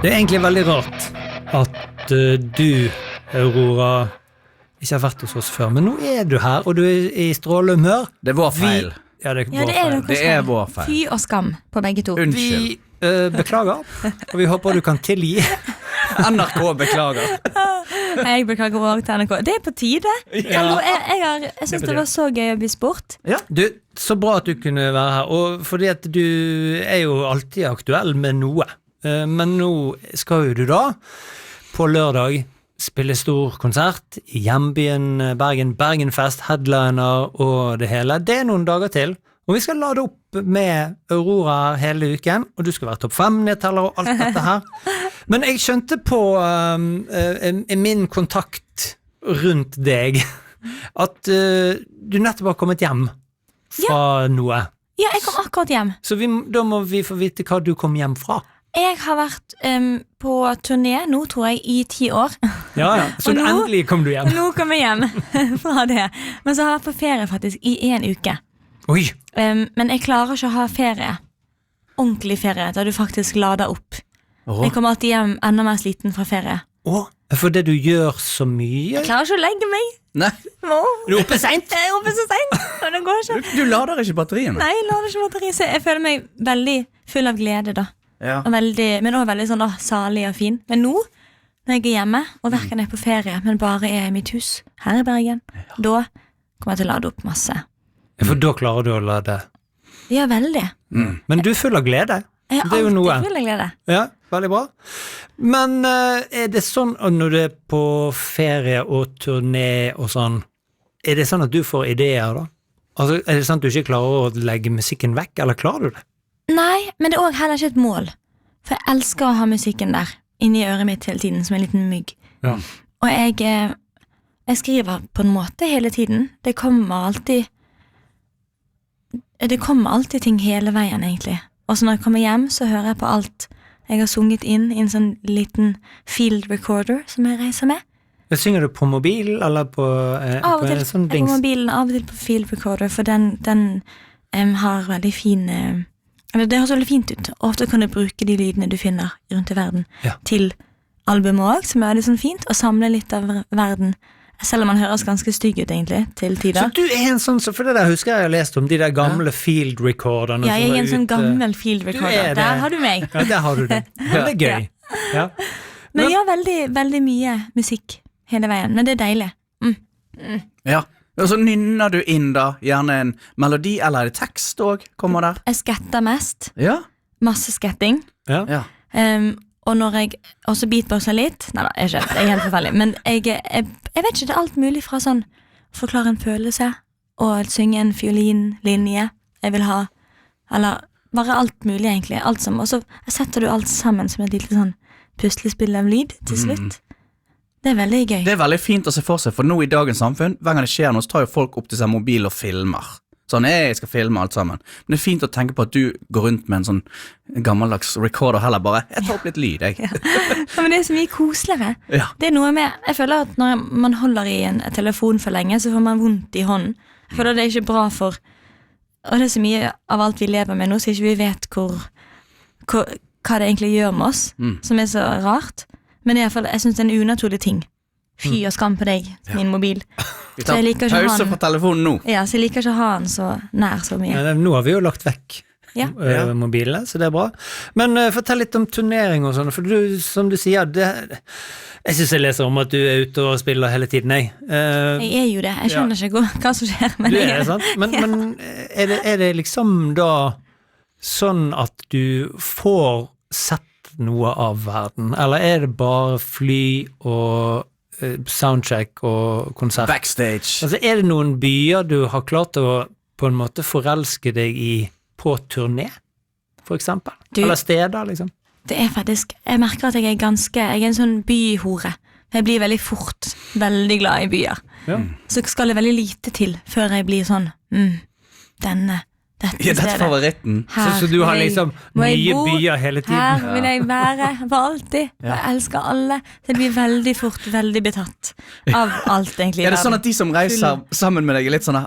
Det egentlig veldig rart at du, Aurora, ikke har vært hos oss før, men nå du her, og du i strålehumør. Det var feil. Ja, det Ja, det er vår feil. Fy og skam på begge to. Unnskyld. Vi beklager, og vi håper du kan tilgi. NRK beklager. Jeg beklager også til NRK. Det er på tide. Ja. Jeg synes det var så gøy å bli spurt. Ja, du, så bra at du kunne være her, og fordi at du jo alltid aktuell med noe. Men nå skal jo du da, på lørdag, spille stor konsert i hjembyen Bergen, Bergenfest, headliner og det hele. Det noen dager til, og vi skal lade opp med Aurora hele uken, og du skal være topp 5-nedteller og alt dette her. Men jeg skjønte på min kontakt rundt deg at du nettopp har kommet hjem fra noe. Ja, jeg kom akkurat hjem. Så da må vi få vite hva du kom hjem fra. Jeg har vært på turné, nå tror jeg, i 10 år. Ja, så Og nå- endelig kom du hjem. Nå kom jeg hjem fra det. Men så har jeg vært på ferie faktisk i 1 uke. Oi, Men jeg klarer ikke å ha ferie. Ordentlig ferie, der du faktisk lader opp. Jeg kommer alltid hjem enda mer sliten fra ferie. fordi du gjør så mye. Jeg klarer ikke å legge meg. Nei, Du oppe sent. Jeg er oppe så sent, og det går ikke. du lader ikke batteriene. Nei, jeg lader ikke batteri, så jeg føler meg veldig full av glede da. Ja. Og men også veldig sånn salig og fin. Men nå, når jeg er hjemme, og hverken er på ferie, men bare er i mitt hus her i Bergen, da kommer jeg til å lade opp masse. For da klarer du å lade. Ja, veldig. Men du er full av glede. Jeg Det er jo alltid noe. full av glede. Ja, veldig bra. Men det sånn at når du er på ferie og turné og sånn, det sånn at du får ideer da? Altså, det sånn at du ikke klarer å legge musikken vekk, eller klarer du det? Nei, men det er også heller ikke et mål. For jeg elsker å ha musikken der, inni øret mitt hele tiden, som en liten mygg. Ja. Og jeg skriver på en måte hele tiden. Det kommer alltid ting hele veien, egentlig. Og så når jeg kommer hjem, så hører jeg på alt jeg har sunget inn i en sånn liten field recorder som jeg reiser med. Synger du på mobil, eller på Av og en til sånn på dings? mobilen, av og til på field recorder, for den har veldig fin eller det høres veldig fint ut. Ofte kan du bruke de lydene du finner rundt i verden Ja. til albumet også, som litt sånn fint, og samle litt av verden. Selv om man høres ganske stygg ut, egentlig, til Så tider. du en sånn, for det der husker jeg har lest om, de der gamle field recorderne. Ja, som jeg var er en sånn ute. gammel field er recorder. det. Der har du meg. Ja, der har du det. Ja, det er gøy. Ja. Men ja, veldig, veldig mye musikk hele veien, men det er deilig. Ja. Og så nynner du inn da, gjerne en melodi, eller er det tekst også, kommer der? Jeg skatter mest. Ja. Masse skatting. Ja. Ja. Og når jeg også beatboxer litt. Nei da, jeg er helt forferdelig. Men jeg vet ikke, det er alt mulig fra sånn forklare en følelse og synge en fiolinlinje jeg vil ha, eller bare alt mulig egentlig, alt som, og så setter du alt sammen som et lite sånn puslespill av lyd til slutt. Det er veldig gøy. Det er veldig fint å se for seg, for nå i dagens samfunn, hver gang det skjer noe, så tar jo folk opp til seg mobil og filmer. Sånn, jeg skal filme alt sammen. Men det er fint å tenke på at du går rundt med en sånn gammeldags recorder heller bare, jeg tar opp litt lyd, jeg. Ja, men det er så mye koseligere. Ja. Det er noe med, jeg føler at når man holder i en telefon for lenge, så får man vondt i hånden. Jeg føler det er ikke bra for, og det er så mye av alt vi lever med nå, så ikke vi vet hva det egentlig gjør med oss, som er så rart. Men i hvert fall, jeg synes det er en unaturlig ting. Fy og skam på deg, min mobil. Vi Så tar jeg liker ikke pause han. på telefonen nå. Ja, så jeg liker ikke å ha den så nær så mye. Men nå har vi jo lagt vekk Ja. mobilene, så det er bra. Men fortell litt om turnering og sånn, for du, som du sier, jeg synes jeg leser om at du er ute og spiller hele tiden, jeg. Jeg er jo det, jeg skjønner ikke hva som skjer. Men Du jeg er det, sant? Men er det liksom da sånn at du får sett noe av verden, eller er det bare fly og soundcheck og konsert? Backstage. Altså, er det noen byer du har klart å på en måte forelske deg i på turné, for eksempel? Du- Eller steder, liksom? Det er faktisk, jeg merker at jeg er en sånn byhore. Jeg blir veldig fort veldig glad i byer. Ja. Så skal det veldig lite til før jeg blir sånn, Ja, det er favoritten. Så du har liksom må jeg nye bo, byer hele tiden? Her vil jeg være for alltid. Ja. Jeg elsker alle. Så jeg blir veldig fort veldig betatt av alt egentlig. Ja, det er sånn at de som reiser sammen med deg er litt sånn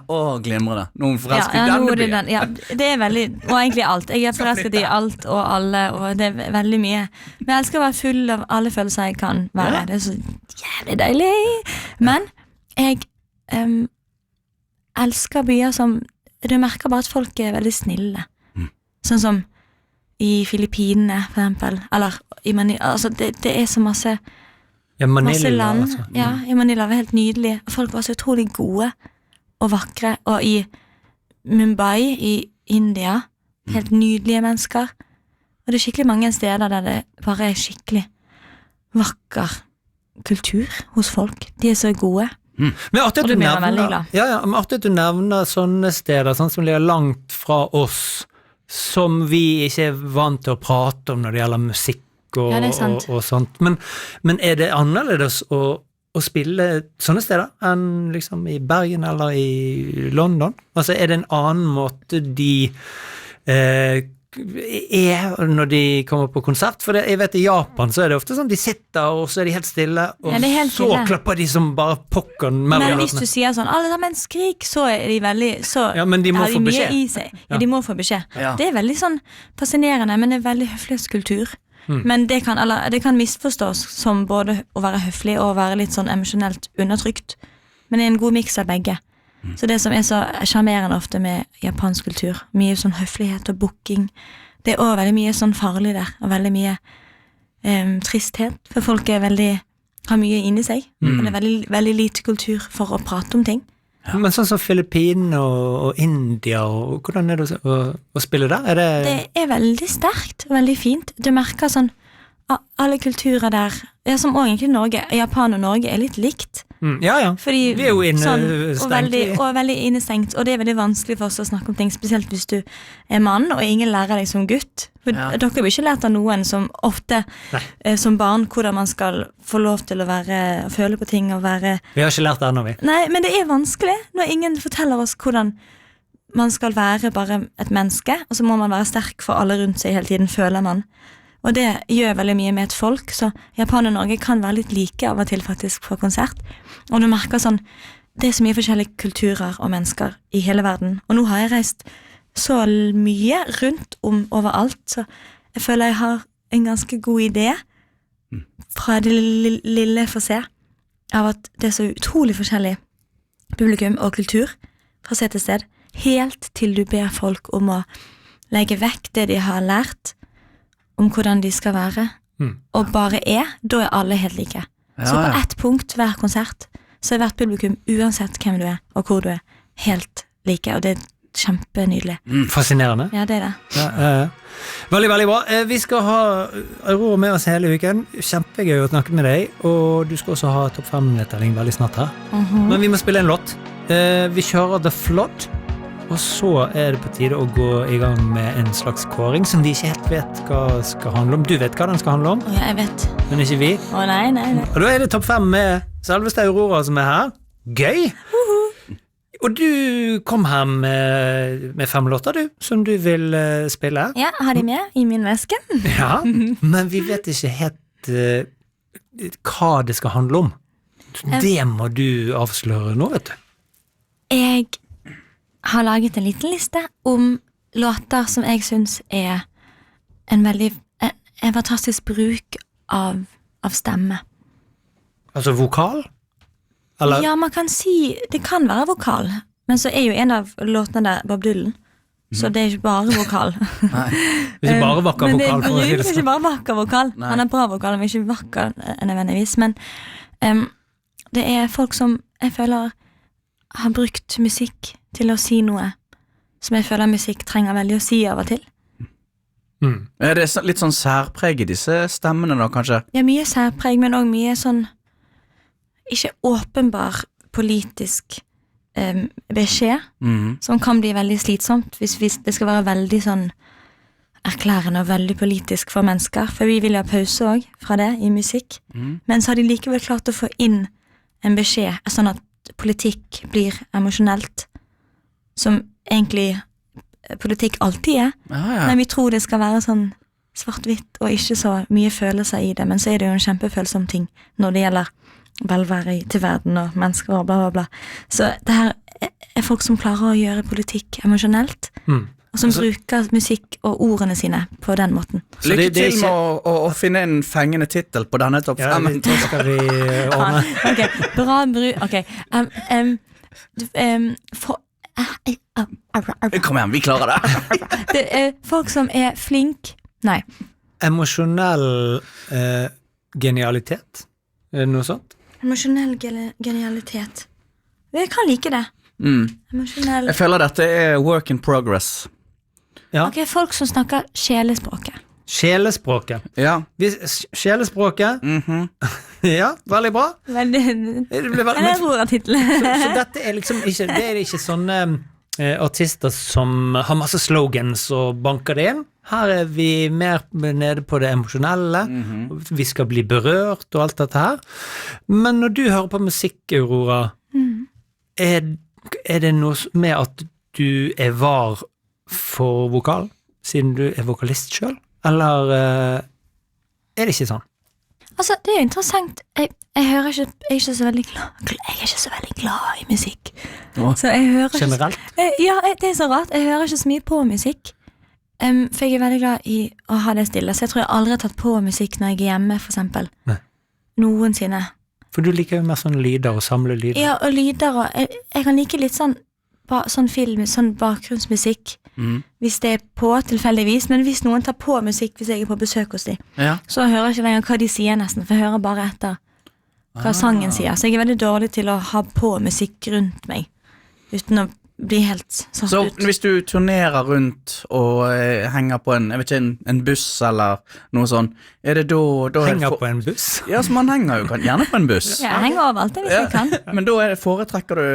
glimrende. Noen forelsket i denne byen. Ja, det er veldig, og egentlig alt. Jeg er forelsket i alt og alle, og det er veldig mye. Men jeg elsker å være full av alle følelser jeg kan være. Det er så jævlig deilig. Men jeg elsker byer som du merker bare at folk er veldig snille. Sånn som i Filippinene, for eksempel. Eller i Manila. Altså, det er så masse masse land. Altså. Ja, i Manila var helt nydelig. Folk var så utrolig gode og vakre. Og i Mumbai i India, helt nydelige mennesker. Og det er skikkelig mange steder der det bare er skikkelig vakker kultur hos folk. De er så gode. Men artig at du blir veldig glad. Men artig at du nevner sånne steder sånn som ligger langt fra oss, som vi ikke er vant til å prate om når det gjelder musikk og sånt. Men er det annerledes å spille sånne steder enn liksom i Bergen eller i London? Altså er det en annen måte de når de kommer på konsert, for jeg vet i Japan så er det ofte sånn de sitter og så er de helt stille og helt så stille. Klapper de som bare pokker. Men hvis du sier sånn alle sammen skrik, så er de veldig så men de må få beskjed i seg. Ja, de må få beskjed. Det er veldig sånn fascinerende, men det er veldig høflighetskultur. Men det kan misforstås som både å være høflig og å være litt sånn emosjonelt undertrykt, men det er en god miks av begge. Så det som er så charmerende ofte med japansk kultur, mye sånn høflighet og booking, det er også veldig mye sånn farlig der, og veldig mye tristhet, for folk har mye inni seg, og det er veldig, veldig lite kultur for å prate om ting. Ja. Men sånn som Filippinene og India, og hvordan er det å spille der? Det er veldig sterkt, og veldig fint. Du merker sånn, alle kulturer der, som også egentlig Norge, Japan og Norge er litt likt. Fordi, vi er jo innestengt. Og veldig innestengt, og det er veldig vanskelig for oss å snakke om ting, spesielt hvis du er mann, og ingen lærer deg som gutt. For dere har jo ikke lært av noen som ofte, som barn, hvordan man skal få lov til å føle på ting, og være... Vi har ikke lært det ennå, vi. Nei, men det er vanskelig, når ingen forteller oss hvordan man skal være bare et menneske, og så må man være sterk for alle rundt seg hele tiden, føler man. Og det gjør veldig mye med et folk, så Japan og Norge kan være litt like av og til faktisk på konsert. Og du merker sånn, det er så mye forskjellige kulturer og mennesker i hele verden. Og nå har jeg reist så mye rundt om overalt, så jeg føler jeg har en ganske god idé fra det lille for se, av at det er så utrolig forskjellig publikum og kultur fra sted til sted, helt til du ber folk om å legge vekk det de har lært, om hvordan de skal være, og bare da er alle helt like. Så på ett punkt hver konsert, så er hvert publikum, uansett hvem du er, og hvor du er, helt like, og det er kjempenydelig. Fascinerende. Ja, det er det. Veldig, veldig bra. Vi skal ha Aurora med oss hele uken. Kjempegøy å snakke med deg, og du skal også ha topp 5-nedtelling veldig snart her. Men vi må spille en låt. Vi kjører The Flood, og så er det på tide å gå i gang med en slags kåring som vi ikke helt vet hva skal handle om. Du vet hva den skal handle om? Ja, jeg vet. Men ikke vi? Nei. Og da er det topp 5 med selveste Aurora som er her. Gøy! Og du kom her med 5 låter, du, som du vil spille. Ja, har de med i min veske. Ja, men vi vet ikke helt hva det skal handle om. Det må du avsløre nå, vet du. Jeg har laget en liten liste om låter som jeg synes er en fantastisk bruk av stemme. Altså vokal? Eller? Ja, man kan si, det kan være vokal, men så er jo en av låtene der Bob Dylan, så det er ikke bare vokal. Nei, det er ikke bare vakker vokal. Men det er ikke bare vakker vokal. Han er bra vokal, men ikke vakker nødvendigvis, men det er folk som jeg føler har brukt musikk til å si noe som jeg føler musikk trenger veldig å si av og til. Er det litt sånn særpreg i disse stemmene da, kanskje? Ja, mye særpreg, men også mye sånn ikke åpenbar politisk beskjed, som kan bli veldig slitsomt hvis det skal være veldig sånn erklærende og veldig politisk for mennesker, for vi vil ha pause også fra det i musikk, men så har de likevel klart å få inn en beskjed, sånn at politikk blir emosjonelt, som egentlig politikk alltid er. Men vi tror det skal være sånn svart-hvitt og ikke så mye følelser i det, men så er det jo en kjempefølsom ting når det gjelder velvære til verden og mennesker og bla bla bla. Så det her er folk som klarer å gjøre politikk emosjonelt, og som bruker musikk og ordene sine på den måten. Lykke til med å finne en fengende titel på denne topp 5. Ja, det skal vi ordne. Ok, bra ok. Kom igjen, vi klarer det. Det er folk som er flink. Nei. Emosjonell genialitet? Er det noe sånt? Emosjonell genialitet. Jeg kan like det. Emosjonell. Jeg føler dette er work in progress. Ja. Ok, folk som snakker sjelespråket. Sjelespråket. Ja. Sjelespråket. Ja, veldig bra. Veldig. Det ble veldig, Det er roretitlen. så dette er liksom ikke, det er ikke sånne artister som har masse slogans og banker det inn. Her er vi mer nede på det emosjonelle, vi skal bli berørt og alt dette her. Men når du hører på musikk, Aurora, er det noe med at du er var for vokal, siden du er vokalist selv? Eller er det ikke sånn? Altså, det er jo interessant. Jeg hører ikke, jeg er ikke så veldig glad i musikk. Så jeg hører ikke, Generelt? ja, det er så rart. Jeg hører ikke så mye på musikk. For jeg er veldig glad i å ha det stille. Så jeg tror jeg aldri har tatt på musikk når jeg er hjemme, for eksempel. Nei. Noensinne. For du liker jo mer sånne lyder og samle lyder. Ja, og lyder, og jeg kan like litt sånn film, sånn bakgrunnsmusikk, hvis det er på tilfeldigvis, men hvis noen tar på musikk hvis jeg er på besøk hos dem, så hører jeg ikke lenger hva de sier nesten, for jeg hører bare etter hva sangen sier, så jeg er veldig dårlig til å ha på musikk rundt meg, uten å bli helt satt Så ut. hvis du turnerer rundt og henger på en, jeg vet ikke, en buss eller noe sånn, er det da Henger på en buss? Ja, så man henger jo gjerne på en buss. Ja, jeg henger overalt hvis jeg kan. Men da foretrekker du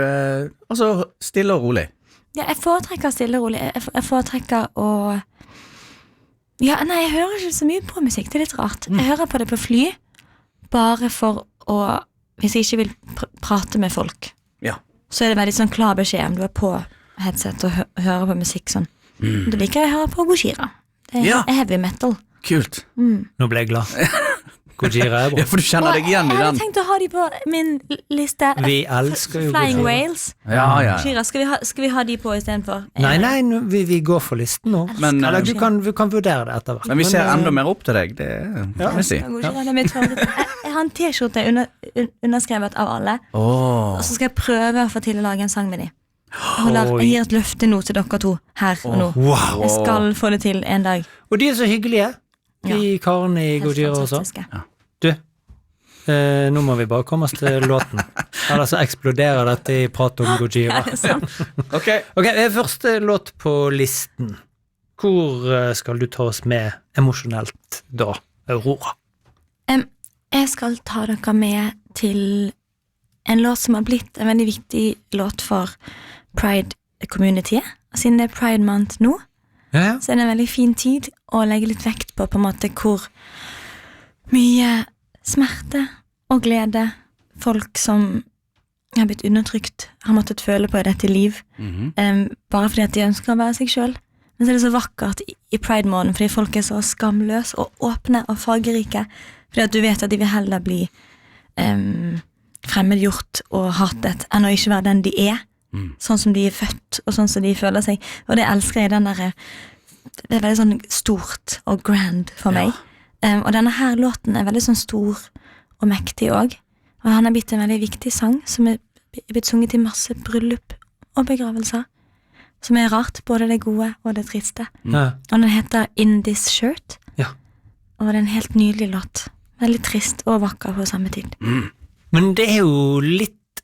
altså stille og rolig. Ja, jeg foretrekker stille og rolig. Jeg foretrekker å... Ja, nei, jeg hører ikke så mye på musikk, det er litt rart. Jeg hører på det på fly, bare for å... Hvis jeg ikke vil prate med folk. Ja. Så er det veldig sånn klar beskjed om du er på headset og hører på musikk sånn. Da liker jeg å høre på Gojira. Det er heavy metal. Kult. Nå ble jeg glad. Gojira er bra. Ja, for du kjenner deg igjen i Jeg den. hadde tenkt å ha de på min liste. Vi elsker jo Flying Gojira. Whales. Ja. Gojira, skal vi ha de på i stedet for? Nei, vi går for listen nå. Men, Eller du kan vurdere det etter hvert. Men vi ser enda mer opp til deg, det kan vi si. Gojira, det er mitt favoritt. Jeg har en t-skjorte underskrevet av alle, og så skal jeg prøve å få til å lage en sang med de. Jeg gir et løfte nå til dere to, her og nå. Wow. Jeg skal få det til en dag. Og de er så hyggelige, de karene i Helt Gojira også. fantastiske. Du, nå må vi bare komme oss til låten. Eller så eksploderer dette i prat om Gojira. Er det sant? Ok, Første låt på listen. Hvor skal du ta oss med emosjonelt da, Aurora? Jeg skal ta dere med til en låt som har blitt en veldig viktig låt for Pride-communityet. Siden det er Pride Month nå, så er det en veldig fin tid å legge litt vekt på en måte hvor mye smerte og glede folk som har blitt undertrykt har måttet føle på i dette liv, bare fordi at de ønsker å være seg selv. Men så er det så vakkert i Pride-måneden, fordi folk er så skamløse og åpne og fargerike, fordi at du vet at de vil heller bli fremmedgjort og hatet enn å ikke være den de er, sånn som de er født og sånn som de føler seg, og det elsker jeg, det er veldig sånn stort og grand for meg, og denne her låten er veldig sånn stor og mektig også, og han har blitt en veldig viktig sang som er blitt sunget i masse bryllup og begravelser, som er rart, både det gode og det triste, og den heter In This Shirt, og det er en helt nydelig låt, veldig trist og vakker på samme tid. Men det er jo litt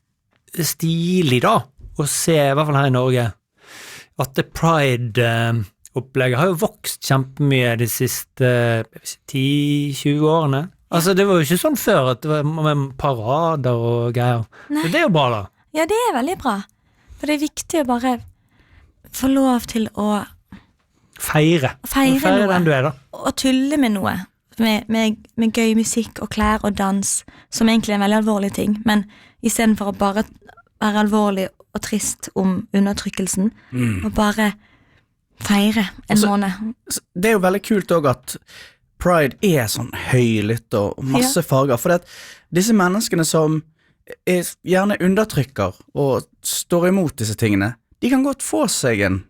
stilig da, å se, i hvert fall her i Norge, at det Pride-opplegget har jo vokst kjempemye de siste 10-20 årene. Altså, det var jo ikke sånn før at det var med parader og greier. Så det er jo bra da. Ja, det er veldig bra. For det er viktig å bare få lov til å Feire noe. Den du er da. Og tulle med noe. Med gøy musikk og klær og dans, som egentlig er en veldig alvorlig ting. Men i stedet for å bare være alvorlig og trist om undertrykkelsen, og bare feire en Altså, måned. Det er jo veldig kult også at Pride er sånn høylytt og masse farger, for disse menneskene som gjerne undertrykker og står imot disse tingene, de kan godt få seg en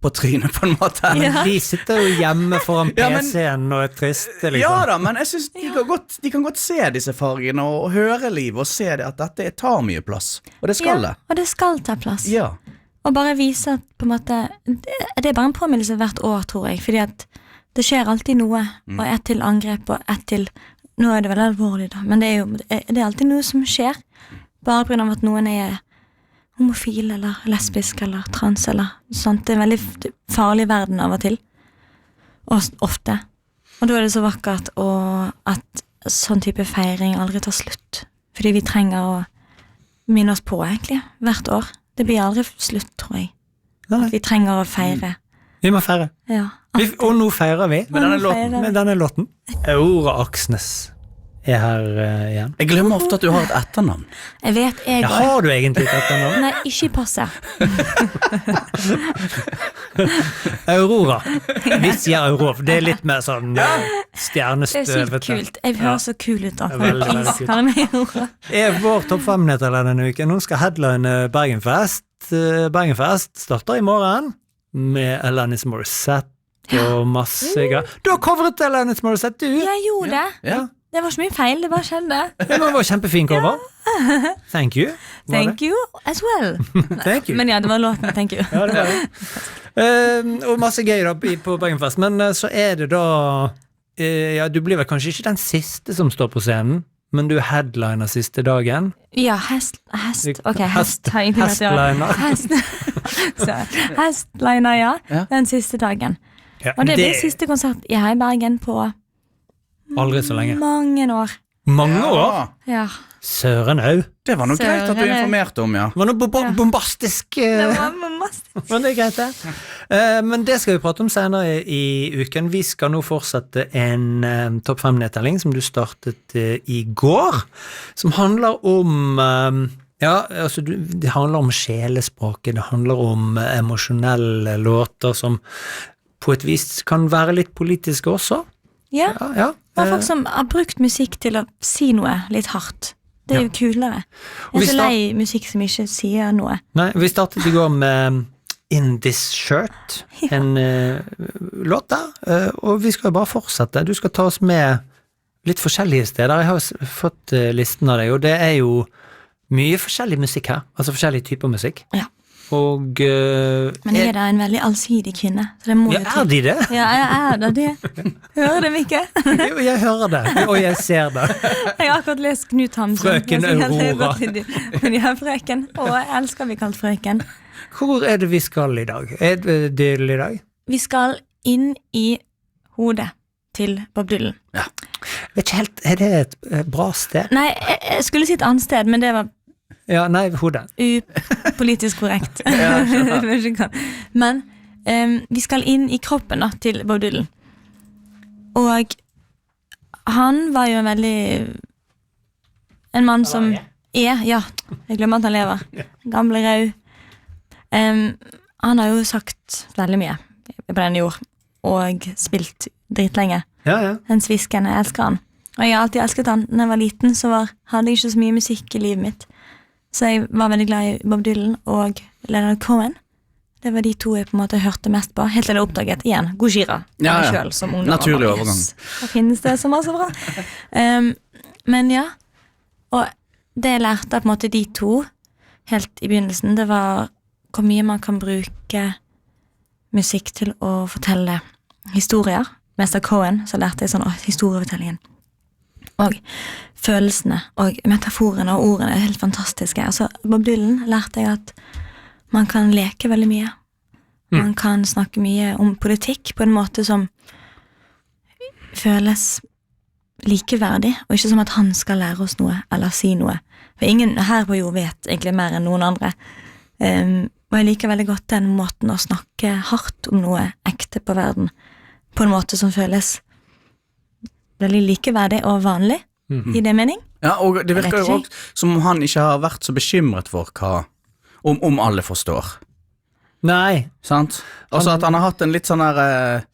på trynet på en måte. Ja. De sitter jo hjemme foran Ja, men- PC-en og er triste, liksom. Ja da, men jeg synes de kan godt se disse fargene og høre liv og se det at dette tar mye plass, og det skal det. Og det skal ta plass. Ja. Og bare vise at på en måte det er bare en påminnelse hvert år, tror jeg, fordi at det skjer alltid noe, og ett til angrep og ett til, nå er det veldig alvorlig da, men det er alltid noe som skjer, bare på grunn av at noen er homofil eller lesbisk eller trans eller sånt. Det er en veldig farlig verden av og til, og ofte. Og da er det så vakkert at sånn type feiring aldri tar slutt, fordi vi trenger å minne oss på egentlig, hvert år. Det blir aldri slutt, tror jeg. Nei. At vi trenger å feire. Vi må feire. Ja. Og nå feirer vi Med denne Og nå låten. feirer vi. med denne låten. Aurora Aksnes er her igjen. Jeg glemmer ofte at du har et etternavn. Jeg vet, jeg Ja, også. har du egentlig et etternavn? Nei, ikke i passet. Aurora. Vi sier Aurora, for det er litt mer sånn Det er sykt stjernestøvete. kult. Jeg hører så kul ut da. Det er veldig, veldig Please, kult. kall meg Aurora. Er vår topp 5-nyheter denne uken. Nå skal headline Bergenfest. Bergenfest starter i morgen med Alanis Morissette og masse greier. Du har covret Alanis Morissette, du! Jeg gjorde det. Ja. Det var ikke mye feil, det bare skjedde. Det var kjempefin cover. Thank you. Var det? Thank you as well. Thank you. Men ja, det var låten, thank you. Ja, det var det. Og masse gøy da på Bergenfest. Men så er det da ja, du blir vel kanskje ikke den siste som står på scenen, men du er headliner siste dagen. Ja, hest, ok, hest har ingenting med å gjøre. Hestliner, ja, Ja. den siste dagen. Ja, Og det blir siste konsert jeg har i Bergen på aldri så lenge. mange år. Mange år? Ja, Søren au. Det var noe greit at du Søren. informerte om, ja. Det var noe bombastisk det var masse. men det er greit det. Men det skal vi prate om senere i uken. Vi skal nå fortsette en topp 5-nedtelling som du startet i går, som handler om ja, altså det handler om sjelespråket, det handler om emosjonelle låter som på et vis kan være litt politiske også. Ja, Ja, ja. det er folk som har brukt musikk til å si noe litt hardt. Det er jo kulere. Og vi Jeg er så lei musikk som ikke sier noe. Nei, vi startet i går med In This Shirt, en låt der, og vi skal jo bare fortsette. Du skal ta oss med litt forskjellige steder. Jeg har fått listen av deg, og det er jo mye forskjellig musikk her, altså forskjellige typer musikk. Ja. Og Men jeg er da en veldig allsidig kvinne, så det må ja, jo er til. de det? Ja, jeg er da det. Hører det, Mikke? Jo, jeg hører det, og jeg ser det. Jeg har akkurat lest Knut Hamsun. Frøken Aurora. Men jeg er frøken, og jeg elsker å bli kalt frøken. Hvor er det vi skal i dag? Er det del i dag? Vi skal inn i hodet til Bob Dylan. Vet ikke helt, er det et bra sted? Nei, jeg skulle si et annet sted, men det var Ja, nei, hodet. upolitisk korrekt. Men vi skal inn i kroppen da, til Bob Dylan. Og han var jo en veldig en mann som ja, jeg glemmer at han lever. Gamle Rau. Han har jo sagt veldig mye på denne jord, og spilt dritlenge. Ja. Den svisken, jeg elsker han. Og jeg har alltid elsket han. Når jeg var liten, så hadde jeg ikke så mye musikk i livet mitt. Så jeg var veldig glad i Bob Dylan og Leonard Cohen. Det var de to jeg på en måte hørte mest på, helt til jeg oppdaget igjen Gojira. Ja. Selv, som ungdom. Naturlig Og bare, overgang. Yes, hva finnes det som var så bra? Men ja, og det jeg lærte av på en måte de to, helt i begynnelsen, det var hvor mye man kan bruke musikk til å fortelle historier. Mester Cohen, så lærte jeg sånn historiefortellingen. Og følelsene, og metaforene og ordene er helt fantastiske. Altså, Bob Dylan lærte jeg at man kan leke veldig mye. Man kan snakke mye om politikk på en måte som føles likeverdig, og ikke som at han skal lære oss noe, eller si noe. For ingen her på jord vet egentlig mer enn noen andre. Og jeg liker veldig godt den måten å snakke hardt om noe ekte på verden, på en måte som føles veldig likeverdig og vanlig, i det mening. Ja, og det virker Jeg vet jo også som om han ikke har vært så bekymret for hva, om alle forstår. Nei. Sant? Altså at han har hatt en litt sånn der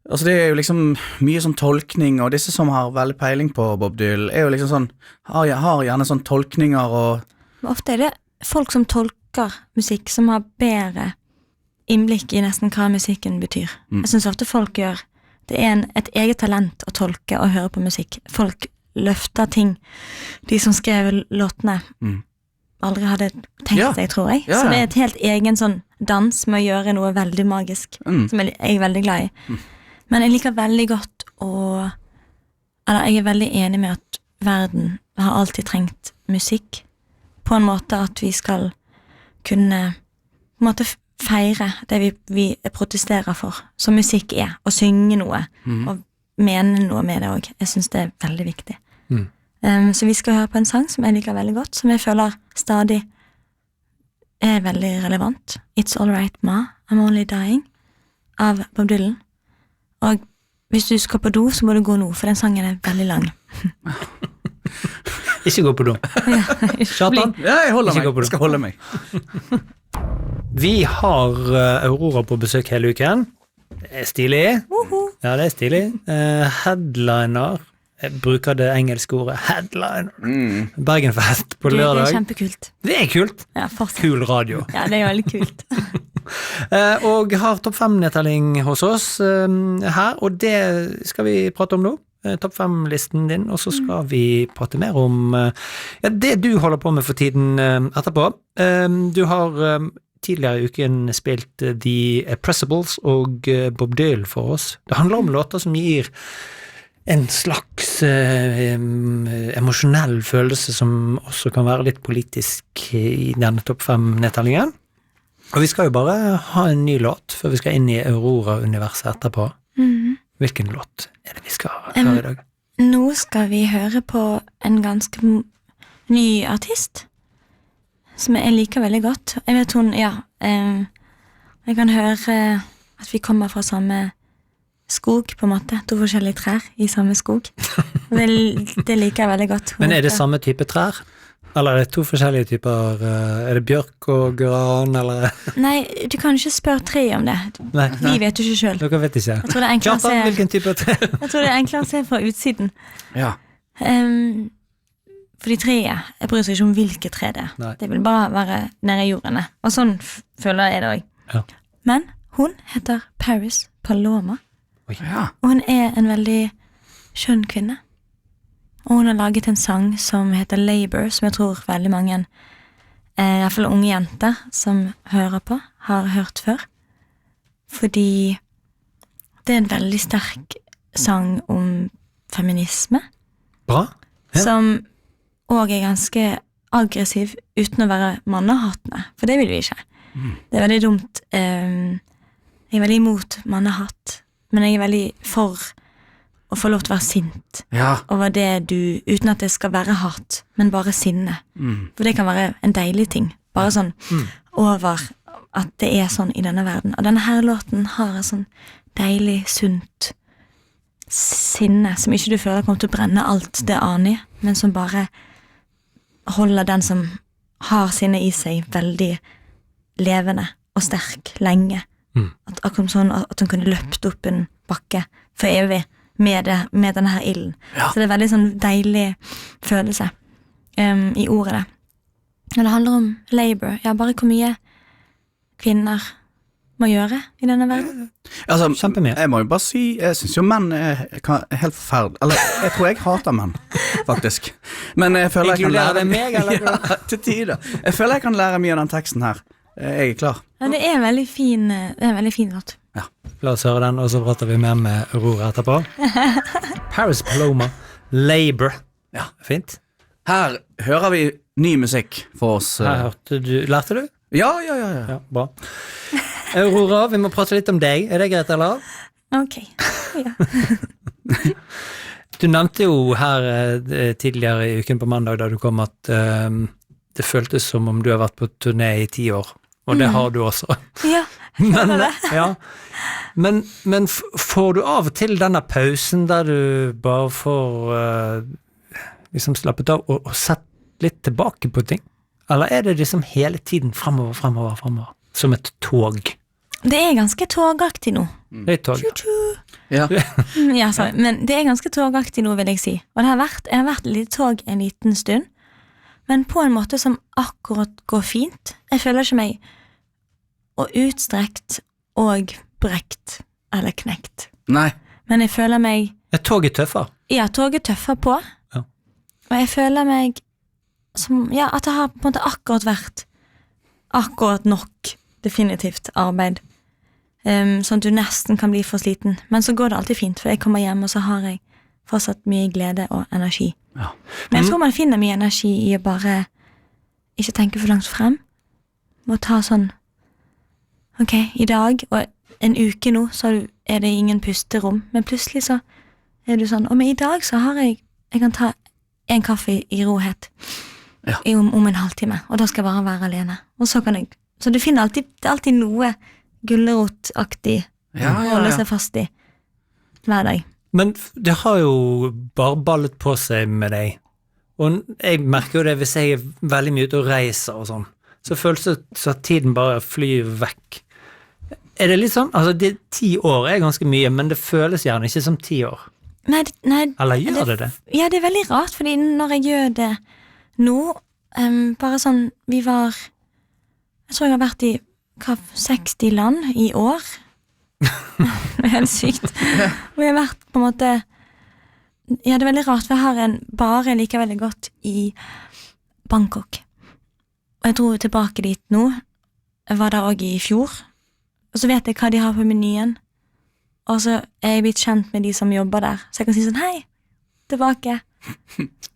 altså det er jo liksom mye sånn tolkning, og disse som har veldig peiling på Bob Dylan, er jo liksom sånn, har gjerne sånn tolkninger og... Ofte er det folk som tolker musikk, som har bedre innblikk i nesten hva musikken betyr. Jeg synes ofte folk gjør, det er et eget talent å tolke og høre på musikk. Folk løfter ting, de som skrev låtene, aldri hadde tenkt seg, tror jeg. Så det er et helt egen sånn dans med å gjøre noe veldig magisk, som jeg er veldig glad i. Men jeg liker veldig godt eller jeg er veldig enig med at verden har alltid trengt musikk på en måte at vi skal kunne på en måte feire det vi protesterer for, som musikk er, og synge noe, og mene noe med det også. Jeg synes det er veldig viktig. Så vi skal høre på en sang som jeg liker veldig godt, som jeg føler stadig er veldig relevant. It's All Right Ma, I'm Only Dying, av Bob Dylan. Og hvis du skal på do, så må du gå nå, for den sangen er veldig lang. Ikke gå på do. Kjartan? Ja, jeg skal holde meg. Vi har Aurora på besøk hele uken. Det er stilig. Ja, det er stilig. Headliner. Jeg bruker det engelske ordet headliner. Bergenfest på lørdag. Det er kjempekult. Det er kult. Ja, fortsatt. Kul radio. Ja, det er veldig kult. Og har topp 5-nedtelling hos oss her, og det skal vi prate om nå. Topp 5-listen din, og så skal vi prate mer om det du holder på med for tiden etterpå. Du har tidligere i uken spilt The Pressables og Bob Dylan for oss. Det handler om låter som gir en slags emosjonell følelse som også kan være litt politisk i denne topp 5-nedtellingen. Og vi skal jo bare ha en ny låt før vi skal inn i Aurora-universet etterpå. Hvilken låt er det vi skal høre i dag? Nå skal vi høre på en ganske ny artist, som jeg liker veldig godt. Jeg vet hun, jeg kan høre at vi kommer fra samme skog, på en måte. 2 forskjellige trær i samme skog. Det liker jeg veldig godt. Men er det samme type trær? Eller er det 2 forskjellige typer? Er det bjørk og gran, eller? Nei, du kan ikke spørre tre om det. Nei. Vi vet jo ikke selv. Dere vet ikke. Jeg tror det er enklere å se. Hvilken type tre? Jeg tror det er enklere å se fra utsiden. Ja. Fordi treet, jeg bryr seg ikke om hvilke tre det er. Nei. Det vil bare være nede i jordene. Og sånn føler jeg det også. Ja. Men hun heter Paris Paloma. Ja. Og hun er en veldig skjønn kvinne. Og hun har laget en sang som heter Labor, som jeg tror veldig mange, i hvert fall unge jenter som hører på, har hørt før. Fordi det er en veldig sterk sang om feminisme. Bra. Ja. Som også er ganske aggressiv uten å være mannehatende. For det vil vi ikke. Det er veldig dumt. Jeg er veldig imot mannehatt. Men jeg er veldig for å få lov til å være sint over det uten at det skal være hat, men bare sinne. For det kan være en deilig ting. Bare sånn over at det er sånn i denne verden. Og denne her låten har en sånn deilig, sunt sinne, som ikke du føler kommer til å brenne alt det aner i, men som bare holder den som har sinne i seg veldig levende og sterk lenge. At akkurat sånn at hun kunne løpt opp en bakke for evig med denne her ilden. Så det er veldig sånn deilig følelse i ordet det. Og det handler om labor. Ja, bare hvor mye kvinner må gjøre i denne verden. Altså, Kjempemye. jeg må jo bare si, jeg synes jo menn er helt forferdelig. Eller, jeg tror jeg hater menn, faktisk. Men jeg føler jeg kan lære meg, eller? Ja, til tider. Jeg føler jeg kan lære mye av den teksten her. Jeg er klar. Ja, det er en veldig fin låt. Ja. La oss høre den, og så prater vi mer med Aurora etterpå. Paris Paloma, Labor. Ja, fint. Her hører vi ny musikk for oss. Her hørte du, lærte du? Ja. Ja, bra. Aurora, vi må prate litt om deg. Er det greit, eller? Ok, ja. Du nevnte jo her tidligere i uken på mandag da du kom at det føltes som om du har vært på turné i 10 år. Og det har du også. Ja, men får du av og til denne pausen der du bare får liksom slappet av og sett litt tilbake på ting? Eller er det liksom hele tiden fremover? som et tog. Det ganske togaktig nå. Det et tog. Ja. Ja, sorry. Men det ganske togaktig nå, vil jeg si. Og jeg har vært litt tog en liten stund, men på en måte som akkurat går fint. Jeg føler ikke meg og utstrekt og brekt eller knekt. Nei. Men jeg føler meg... Toget tøffer. Ja, toget tøffer på. Ja. Og jeg føler meg som, ja, at det har på en måte akkurat vært akkurat nok definitivt arbeid. Sånn at du nesten kan bli for sliten. Men så går det alltid fint, for jeg kommer hjem, og så har jeg fortsatt mye glede og energi. Ja. Men jeg tror man finner mye energi i å bare ikke tenke for langt frem. Og ta sånn, ok, i dag, og en uke nå, så det ingen pusterom. Men plutselig så du sånn, men i dag så har jeg kan ta en kaffe i rohet om en halvtime, og da skal jeg bare være alene. Og så kan jeg, så du finner alltid, det alltid noe gullerotaktig å holde seg fast i hver dag. Men det har jo bare ballet på seg med deg. Og jeg merker jo det hvis jeg veldig mye ute og reiser og sånn, så føles det så at tiden bare flyr vekk. Det litt sånn? Altså, 10 år ganske mye, men det føles gjerne ikke som 10 år. Nei, eller gjør det? Ja, det veldig rart, fordi når jeg gjør det nå, bare sånn, jeg tror jeg har vært i 60 land i år. Det helt sykt. Og jeg har vært på en måte, ja, det veldig rart, for jeg har jeg liker veldig godt i Bangkok. Og jeg dro tilbake dit nå, jeg var der også i fjor, og så vet jeg hva de har på menyen. Og så jeg blitt kjent med de som jobber der. Så jeg kan si sånn, hei, tilbake.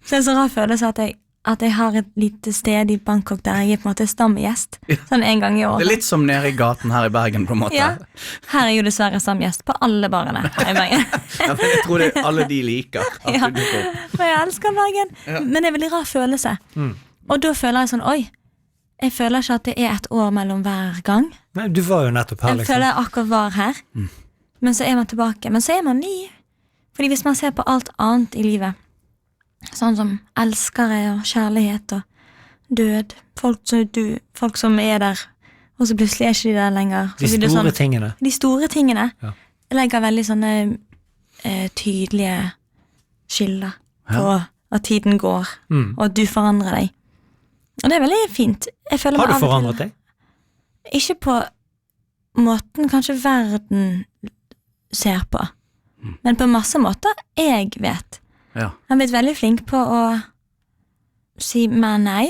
Så det så rar følelse at jeg har et lite sted i Bangkok der jeg på en måte stamgjest. Sånn en gang i året. Det litt som nede i gaten her i Bergen på en måte. Ja, her jo dessverre stamgjest på alle barene her i Bergen. Ja, men jeg tror det alle de liker. Ja, for jeg elsker Bergen. Ja. Men det veldig rar følelse. Og da føler jeg sånn, oi, jeg føler ikke at det et år mellom hver gang. Nei, du var jo nettopp her, liksom. Jeg føler jeg akkurat var her. Men så man tilbake. Men så man ny. Fordi hvis man ser på alt annet i livet, sånn som elskere og kjærlighet og død, folk som der, og så plutselig ikke de der lenger. De store tingene. De store tingene. Ja. Jeg legger veldig sånne tydelige skiller på at tiden går, og at du forandrer deg. Og det veldig fint. Har du forandret deg? Ikke på måten kanskje verden ser på, men på masse måter jeg vet. Ja. Han blitt veldig flink på å si meg nei.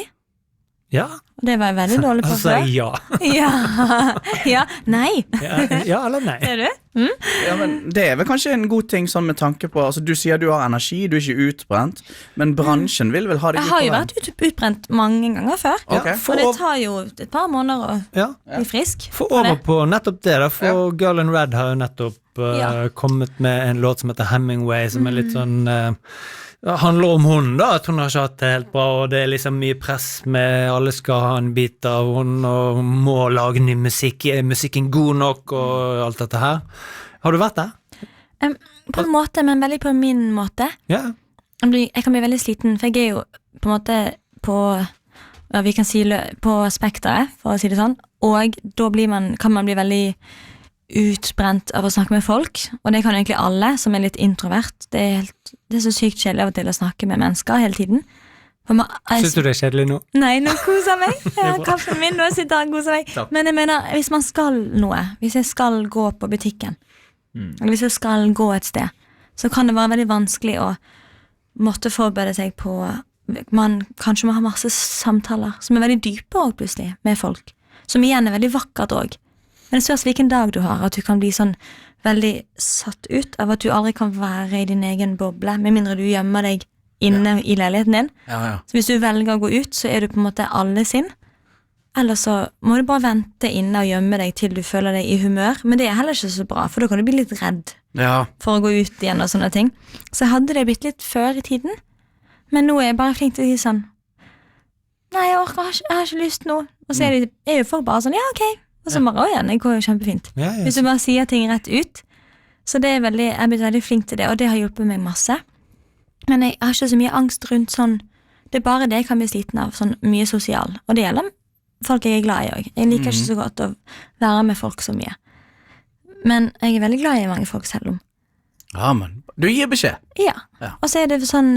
Ja. Og det var jeg veldig dårlig på før. Ja. Ja, nei. Ja eller nei. Du? Ja, men det vel kanskje en god ting sånn med tanke på, altså du sier du har energi, du ikke utbrent, men bransjen vil vel ha deg Jeg har jo vært utbrent mange ganger før. Okay. Og det tar jo et par måneder å bli frisk. For over på nettopp det da, for Girl in Red har jo nettopp kommet med en låt som heter Hemingway, som litt sånn handler om hun da, at hun har ikke hatt det helt bra, og det liksom mye press med alle skal ha en bit av hun, og må lage ny musikk, musikken god nok, og alt dette her. Har du vært der? På en måte, men veldig på min måte. Ja. Jeg kan bli veldig sliten, for jeg jo på en måte på, vi kan si på spekteret, for å si det sånn, og da kan man bli veldig utbrent av å snakke med folk, og det kan egentlig alle som litt introvert. Det så sykt kjedelig av og til å snakke med mennesker hele tiden. Synes du det kjedelig nå? Nei, nå koser meg. Jeg har kaffen min og sitter og koser meg. Men jeg mener, hvis man skal noe, hvis jeg skal gå på butikken, eller hvis jeg skal gå et sted, så kan det være veldig vanskelig å måtte forberede seg på, man kanskje må ha masse samtaler som veldig dype også plutselig med folk, som igjen veldig vakkert også. Men det spørs hvilken dag du har, at du kan bli sånn veldig satt ut av at du aldri kan være i din egen boble, med mindre du gjemmer deg inne i leiligheten din. Ja. Så hvis du velger å gå ut, så du på en måte alle sin. Eller så må du bare vente inne og gjemme deg til du føler deg i humør, men det heller ikke så bra, for da kan du bli litt redd for å gå ut igjen og sånne ting. Så jeg hadde det blitt litt før i tiden, men nå jeg bare flink til å si sånn, nei, jeg har ikke lyst nå. Og så jo folk bare sånn, ja, ok. Og så bare, igjen, det går jo kjempefint. Hvis du bare sier ting rett ut. Så det jeg blitt veldig flink til det, og det har hjulpet meg masse. Men jeg har ikke så mye angst rundt sånn, det bare det jeg kan bli sliten av, sånn mye sosial. Og det gjelder folk jeg er glad i også. Jeg liker ikke så godt å være med folk så mye. Men jeg er veldig glad i mange folk selv om. Ja, men du gir beskjed. Ja, Ja. og så er det sånn,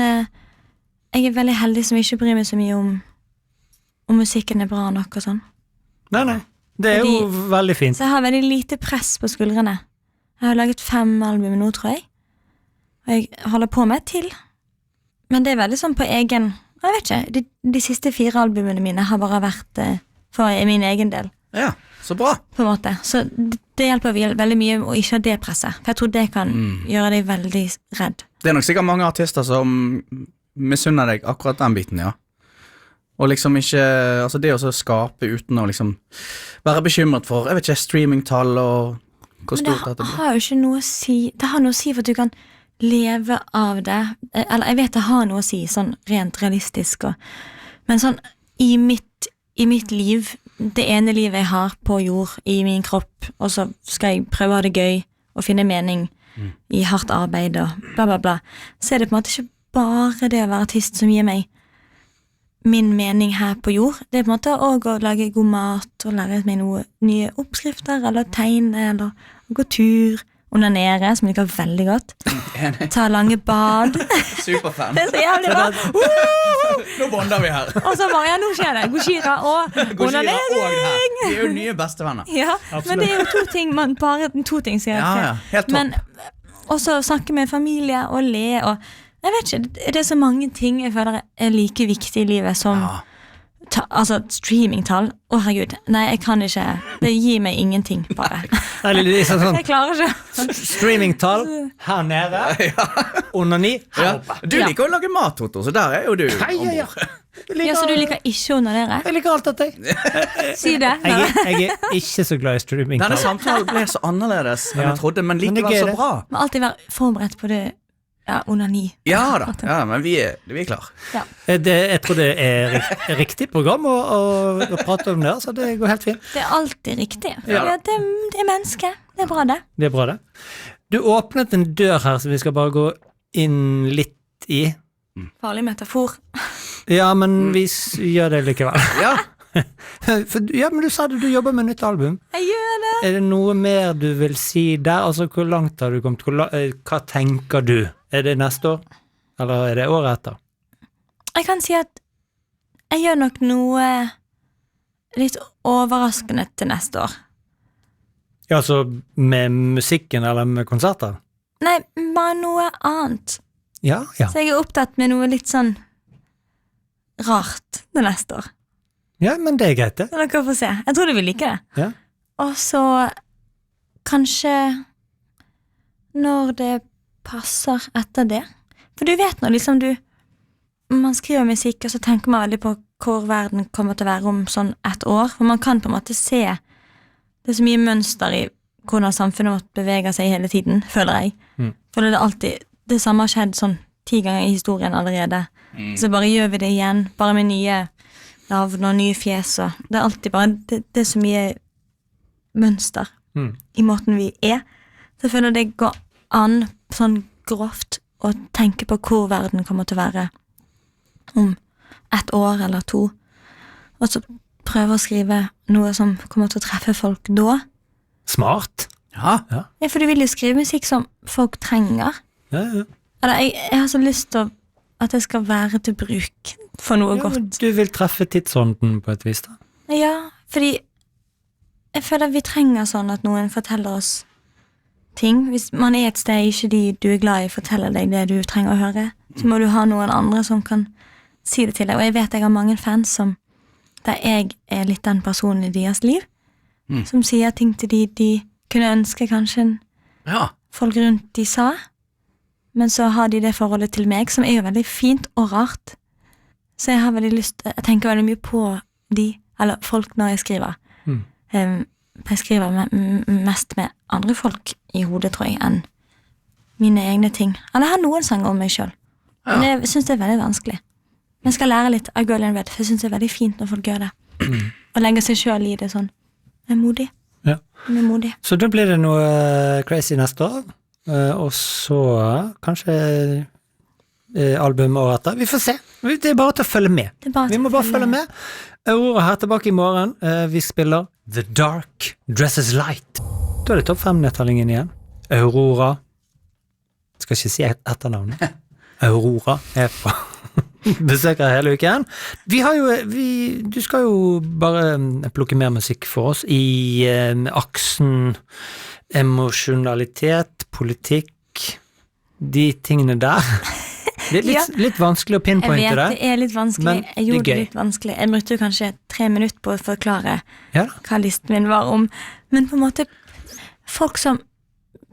jeg er veldig heldig som ikke bryr meg så mye om musikken er bra nok og sånn. Nei, det er jo veldig fint. Så jeg har veldig lite press på skuldrene. Jeg har laget 5 album nå, tror jeg. Og jeg holder på med til. Men det er veldig sånn på egen, jeg vet ikke, de siste 4 albumene mine har bare vært for min egen del, Ja, så bra. på en måte. Så det hjelper veldig mye å ikke ha det presset. For jeg tror det kan gjøre deg veldig redd. Det er nok sikkert mange artister som misunner deg akkurat den biten, ja. Og liksom ikke, altså det å skape uten å liksom være bekymret for, jeg vet ikke, streamingtall og hvor Men stort dette det blir. har jo ikke noe å si. Det har noe å si for at du kan leve av det. Eller jeg vet det har noe å si, sånn rent realistisk. Men sånn, i mitt liv, det ene livet jeg har på jord, i min kropp, og så skal jeg prøve å ha det gøy, og finne mening i hardt arbeid, og bla bla bla, så er det på en måte ikke bare det å være artist som gir meg min mening her på jord. Det er på en måte også å lage god mat, og lære meg noen nye oppskrifter, eller tegne, eller gå tur, onanere, som jeg liker veldig godt. Ta lange bad. Superfan. Det er så jævlig bra. Nå bonder vi her. Og så bare, ja, nå skjer det. Gojira og Gojira og her. onanering. Vi er jo nye bestevenner. Ja, men det er jo to ting sier jeg. Ja, helt topp. Men også snakke med familie og le, og jeg vet ikke, det er så mange ting jeg føler er like viktig i livet som altså streamingtall. Å herregud, nei, jeg kan ikke. Det gir meg ingenting, bare. Eller liksom sånn Jeg klarer ikke. streamingtall her nede, onani her Ja. oppe. Du liker å lage mat, Toto, så der er jo du. Ja. Jeg Ja, så du liker ikke å onanere? Jeg liker alt dette. Si det. Jeg er ikke så glad i Denne streamingtall. samtalen ble så annerledes enn Ja. jeg trodde, men Men det er likevel gøy, så det. bra. Men alltid være forberedt på det. Ja, onani. Ja da, ja, men vi er klar. Jeg tror det er riktig program å prate om det, så det går helt fint. Det er alltid riktig. For Ja. det er menneske. Det er bra, det. Det er bra, det. Du åpnet en dør her, så vi skal bare gå inn litt i. Farlig metafor. Ja, men vi gjør det likevel. Ja, Ja, men du sa det, du jobber med nytt album. Jeg gjør det. Er det noe mer du vil si der? Altså, hvor langt har du kommet? Hva tenker du? Er det neste år? Eller er det året etter? Jeg kan si at jeg gjør nok noe litt overraskende til neste år. Ja, altså med musikken eller med konserter? Nei, bare noe annet. Ja. Så jeg er opptatt med noe litt sånn rart til neste år. Ja, men det er greit, det. Så dere får se. Jeg tror du vil like det. Ja. Og så kanskje når det passer etter det. For du vet når liksom man skriver musikk, og så tenker man veldig på hvor verden kommer til å være om sånn et år. For man kan på en måte se det er så mye mønster i hvordan samfunnet vårt beveger seg hele tiden, føler jeg. For det er alltid, det samme har skjedd sånn 10 ganger i historien allerede. Så bare gjør vi det igjen, bare med nye navn og nye fjes. Og det er alltid bare, det er så mye mønster i måten vi er. Så jeg føler det går an sånn grovt å tenke på hvor verden kommer til å være om 1 år eller 2. Og så prøve å skrive noe som kommer til å treffe folk da. Smart. ja. Ja, for du vil jo skrive musikk som folk trenger. Ja. Eller jeg har så lyst til at det skal være til bruk for noe Ja, men godt. du vil treffe tidsånden på et vis, da. Ja, fordi jeg føler vi trenger sånn at noen forteller oss ting. Hvis man er et sted ikke de du er glad i forteller deg det du trenger å høre, så må du ha noen andre som kan si det til deg. Og jeg vet jeg har mange fans som der jeg er litt den personen i deres liv, som sier ting til de kunne ønske kanskje Ja. folk rundt de sa, men så har de det forholdet til meg, som er jo veldig fint og rart. Så jeg har veldig lyst, jeg tenker veldig mye på eller folk når jeg skriver. Jeg skriver mest med andre folk i hodet, tror jeg, enn mine egne ting. Eller jeg har noen sanger om meg selv, men jeg synes det er veldig vanskelig. Men jeg skal lære litt av Girl in Red, for jeg synes det er veldig fint når folk gjør det. Og legger seg selv i det sånn. Jeg er modig. Ja. Jeg er modig. Så da blir det noe crazy neste år, og så kanskje album året etter. Vi får se. Det er bare til å følge med. Vi må bare følge med. Aurora her tilbake i morgen. Vi spiller The Dark Dresses Light. Da er det topp 5-nedtellingen igjen. Aurora. Skal ikke si etternavnet. Aurora er på besøker hele uken. Du skal jo bare plukke mer musikk for oss i aksen emosjonalitet, politikk, de tingene der. Det er litt vanskelig å pinpointe det. Jeg vet, det er litt vanskelig. Jeg gjorde det litt vanskelig. Jeg brukte kanskje 3 minutter på å forklare hva listen min var om. Men på en måte, folk som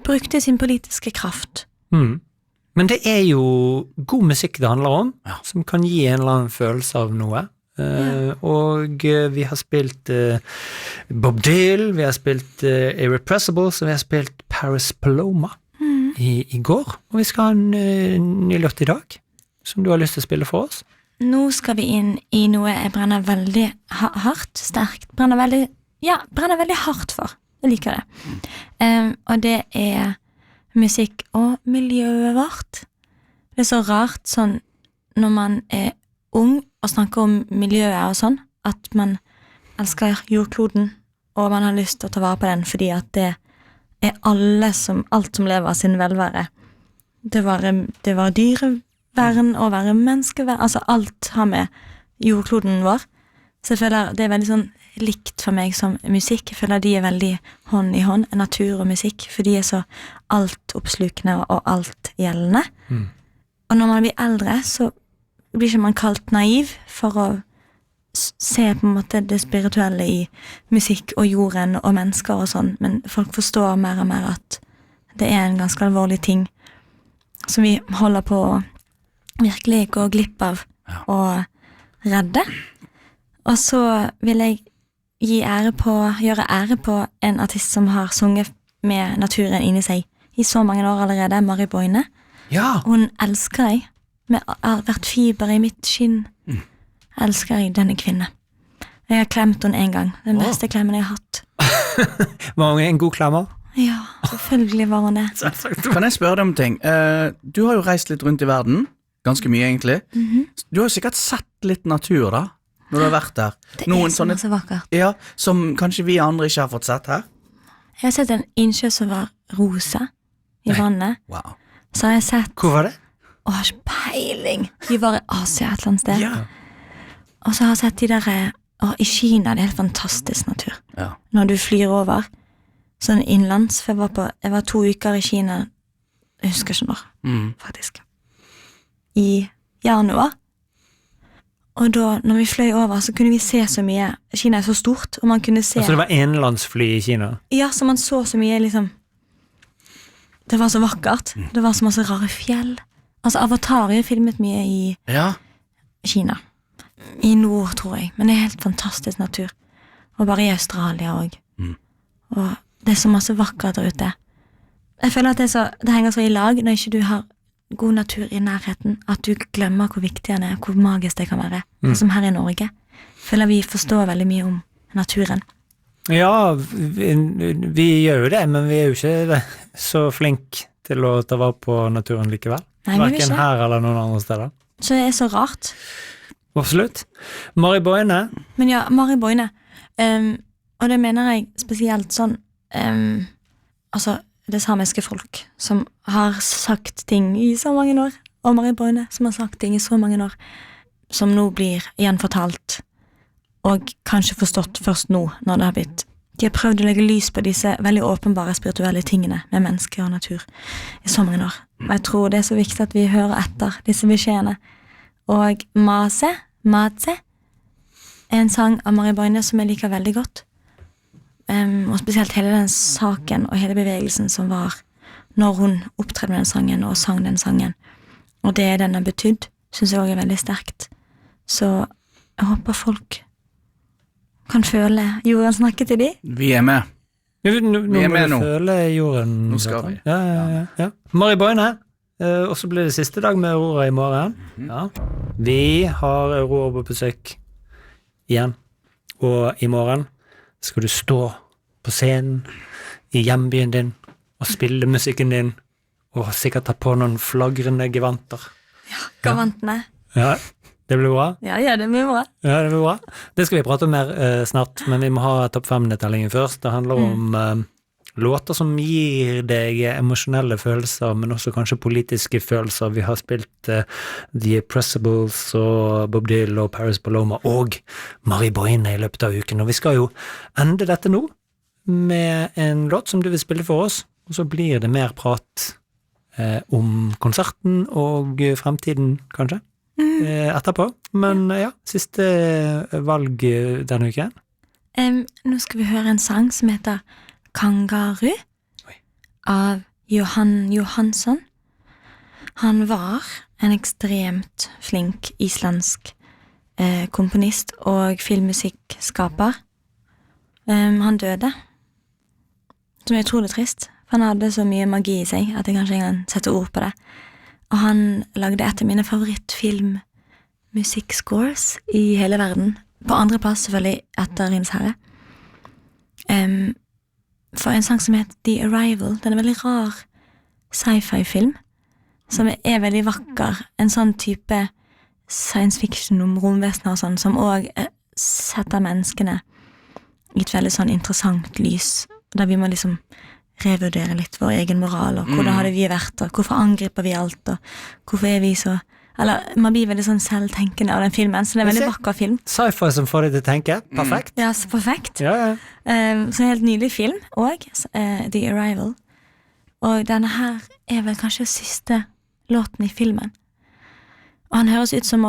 brukte sin politiske kraft. Men det er jo god musikk det handler om, som kan gi en eller annen følelse av noe. Og vi har spilt Bob Dylan, vi har spilt Irrepressibles, og vi har spilt Paris Paloma i går. Og vi skal ha en ny låt i dag, som du har lyst til å spille for oss. Nå skal vi inn i noe jeg brenner veldig hardt, sterkt, brenner veldig hardt for. Jeg liker det. Og det er musikk og miljøet vårt. Det er så rart sånn når man er ung og snakker om miljøet og sånn, at man elsker jordkloden og man har lyst til å ta vare på den fordi at det er alt som lever av sin velvære. Det var dyrevern og være menneskevern, altså alt har med jordkloden vår. Så jeg føler det er veldig sånn likt for meg som musikk. Jeg føler de er veldig hånd i hånd, natur og musikk, for de er så altoppslukende og altgjeldende. Og når man blir eldre, så blir ikke man kalt naiv for å se på en måte det spirituelle i musikk og jorden og mennesker og sånn, men folk forstår mer og mer at det er en ganske alvorlig ting som vi holder på å virkelig gå glipp av og redde. Og så vil jeg gjøre ære på en artist som har sunget med naturen inni seg i så mange år allerede, Mari Boine. Hun elsker jeg, med hvert fiber i mitt skinn. Elsker jeg denne kvinne. Jeg har klemt henne en gang, den beste klemmen jeg har hatt. Var hun en god klemmer? Ja, selvfølgelig var hun det. Kan jeg spørre deg om ting? Du har jo reist litt rundt i verden, ganske mye egentlig. Du har jo sikkert sett litt natur da, når du har vært der. Det er så vakkert. Ja, som kanskje vi andre ikke har fått sett her. Jeg har sett en innsjø som var rosa i vannet. Wow. Så har jeg sett... Hvor var det? Åh, har ikke peiling. Vi var i Asia et eller annet sted. Og så har jeg sett de der... i Kina, det er helt fantastisk natur. Når du flyr over, sånn innlands, for jeg var 2 uker i Kina, jeg husker ikke når, faktisk. I januar. Og da, når vi fløy over, så kunne vi se så mye. Kina er så stort, og man kunne se... Altså det var enlandsfly i Kina? Ja, så man så mye, liksom... Det var så vakkert. Det var så masse rare fjell. Altså, Avatar er filmet mye i Kina. I nord, tror jeg. Men det er helt fantastisk natur. Og bare i Australia også. Og det er så masse vakkert der ute. Jeg føler at det henger så i lag når ikke du har god natur i nærheten, at du glemmer hvor viktig den er, hvor magisk det kan være. Som her i Norge. Jeg føler vi forstår veldig mye om naturen. Ja, vi gjør jo det, men vi er jo ikke så flink til å ta vare på naturen likevel. Nei, hverken her eller noen andre steder. Så det er så rart. Absolutt. Mari Boine. Men ja, Mari Boine. Og det mener jeg spesielt sånn, altså det samiske folk som har sagt ting i så mange år, og Mari Boine som har sagt ting i så mange år, som nå blir gjenfortalt, og kanskje forstått først nå, når det har blitt. De har prøvd å legge lys på disse veldig åpenbare spirituelle tingene med mennesker og natur i så mange år. Og jeg tror det er så viktig at vi hører etter disse beskjedene. Og Matse er en sang av Mari Boine som jeg liker veldig godt. Og spesielt hele den saken og hele bevegelsen som var når hun opptredde med den sangen og sang den sangen. Og det den har betydd, synes jeg også er veldig sterkt. Så jeg håper folk kan føle jorden snakke til de. Vi er med. Vi er med nå. Føle jorden. Nå skal vi. Ja. Mari Boine. Og så blir det siste dag med Aurora i morgen. Vi har Aurora på besøk igjen. Og i morgen skal du stå på scenen i hjembyen din og spille musikken din og sikkert ta på noen flagrende gevanter. Gavantene. Ja, det blir bra. Ja, det blir bra. Ja, det blir bra. Det skal vi prate om mer snart, men vi må ha topp 5-nedtellingen først. Det handler om låter som gir deg emosjonelle følelser, men også kanskje politiske følelser. Vi har spilt The Oppressibles og Bob Dylan og Paris Paloma og Marie Boine i løpet av uken, og vi skal jo ende dette nå med en låt som du vil spille for oss, og så blir det mer prat om konserten og fremtiden, kanskje, etterpå. Men ja, siste valg denne uken. Nå skal vi høre en sang som heter Kangaroo av Johan Johansson. Han var en ekstremt flink islandsk komponist og filmmusikkskaper. Han døde, som er utrolig trist, for han hadde så mye magi i seg at jeg kanskje ikke kan sette ord på det. Og han lagde et av mine favorittfilmmusikkscores i hele verden. På andre plass selvfølgelig etter Ringens Herre. For en sang som heter The Arrival, den er veldig rar sci-fi-film, som er veldig vakker, en sånn type science fiction om romvesener og sånn, som også setter menneskene i et veldig sånn interessant lys, der vi må liksom revurdere litt vår egen moral, og hvordan hadde vi vært, og hvorfor angriper vi alt, og hvorfor er vi så... Eller, man blir veldig sånn selvtenkende av den filmen, så det er en veldig vakker film. Sci-fi som får deg til å tenke, perfekt. Ja, så perfekt. Ja. Så en helt nydelig film, og The Arrival. Og denne her er vel kanskje siste låten i filmen. Og han høres ut som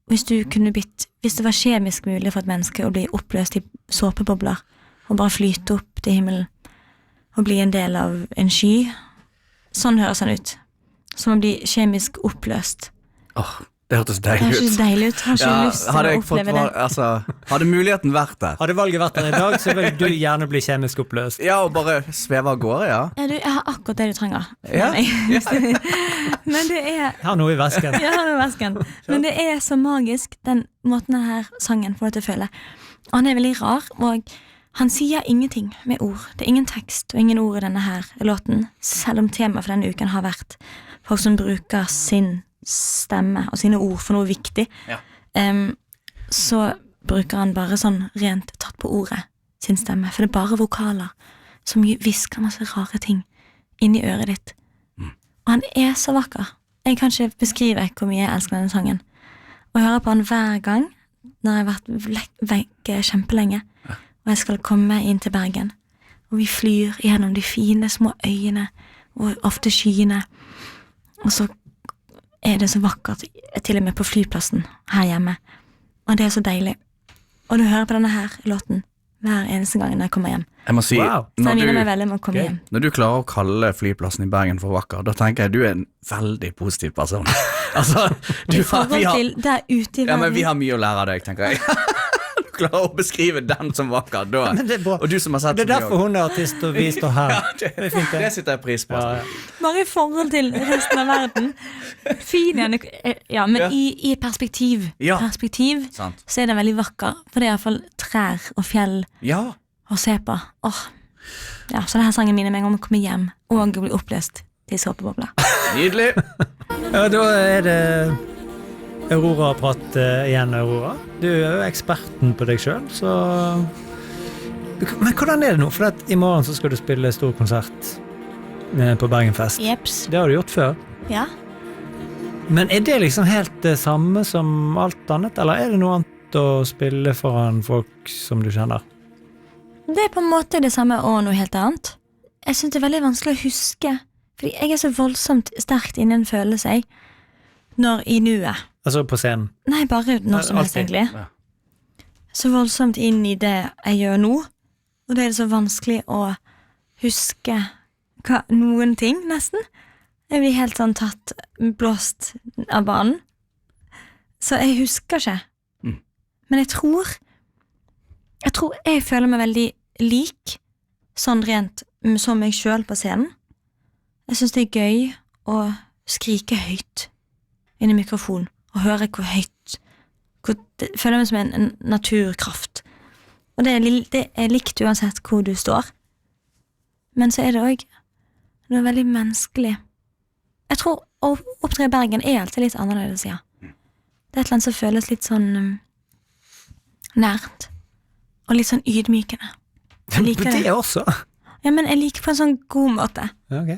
hvis det var kjemisk mulig for et menneske å bli oppløst i såpebobler, og bare flyte opp til himmelen, og bli en del av en sky, sånn høres han ut. Som å bli kjemisk oppløst. Det hørtes deilig ut. Det høres deilig ut. Har ikke lyst til å oppleve det. Hadde muligheten vært der. Hadde valget vært der i dag, så vil du gjerne bli kjemisk oppløst. Ja, og bare sveve av gårde, ja. Ja, jeg har akkurat det du trenger. Ja. Men det er... Jeg har noe i vesken. Jeg har noe i vesken. Men det er så magisk, den måten denne sangen får deg til å føle. Og han er veldig rar, og han sier ingenting med ord. Det er ingen tekst og ingen ord i denne her låten, selv om temaet for denne uken har vært folk som bruker sin stemme og sine ord for noe viktig. Ja. Så bruker han bare sånn rent tatt på ordet sin stemme, for det er bare vokaler som visker masse rare ting inn i øret ditt. Og han er så vakker. Jeg kan ikke beskrive hvor mye jeg elsker denne sangen. Og jeg hører på han hver gang når jeg har vært vekk kjempelenge, og jeg skal komme inn til Bergen. Og vi flyr gjennom de fine små øyene, og ofte skyene. Og så er det så vakkert, til og med på flyplassen her hjemme. Og det er så deilig. Og du hører på denne her låten hver eneste gang når jeg kommer hjem. Jeg må si, Så jeg minner meg veldig om å komme hjem. når du klarer å kalle flyplassen i Bergen for vakker, da tenker jeg du er en veldig positiv person. Altså, I forhold til der ute i ja, men verden. vi har mye å lære av deg, tenker jeg. Du klarer å beskrive den som vakker, da. Men det er bra. Og du som har sett Det er så mye derfor hun er artist, og vi står her. Det er fint, Det setter jeg pris på. Ja. Bare i forhold til resten av verden. Fin igjen. Ja, men Ja. i perspektiv. Ja. Perspektiv, Sant. så er det veldig vakker. For det er i hvert fall trær og fjell Ja. å se på. Ja, så denne sangen minner meg om å komme hjem og bli oppløst til såpebobler. Nydelig. Ja, da er det Aurora-prat igjen, Aurora. Du er jo eksperten på deg selv, så... Men hvordan er det nå? For i morgen så skal du spille stor konsert på Bergenfest. Jeps. Det har du gjort før. Ja. Men er det liksom helt det samme som alt annet, eller er det noe annet å spille foran folk som du kjenner? Det er på en måte det samme og noe helt annet. Jeg synes det er veldig vanskelig å huske, fordi jeg er så voldsomt sterkt inne i en følelse, når i nuet. Altså på scenen? Nei, bare når som helst Alltid. egentlig. Ja. Så voldsomt inn i det jeg gjør nå, og det er så vanskelig å huske noen ting, nesten. Jeg blir helt sånn blåst av banen. Så jeg husker ikke. Men jeg tror jeg føler meg veldig lik, sånn rent som meg selv på scenen. Jeg synes det er gøy å skrike høyt inn i mikrofonen, og høre hvor høyt, det føler meg som en naturkraft. Og det er likt uansett hvor du står. Men så er det også noe veldig menneskelig. Jeg tror å opptre i Bergen alltid litt annerledes, ja. Det et eller annet som føles litt sånn nært, og litt sånn ydmykende. Jeg liker det. Det også. Ja, men jeg liker på en sånn god måte. Ja, ok.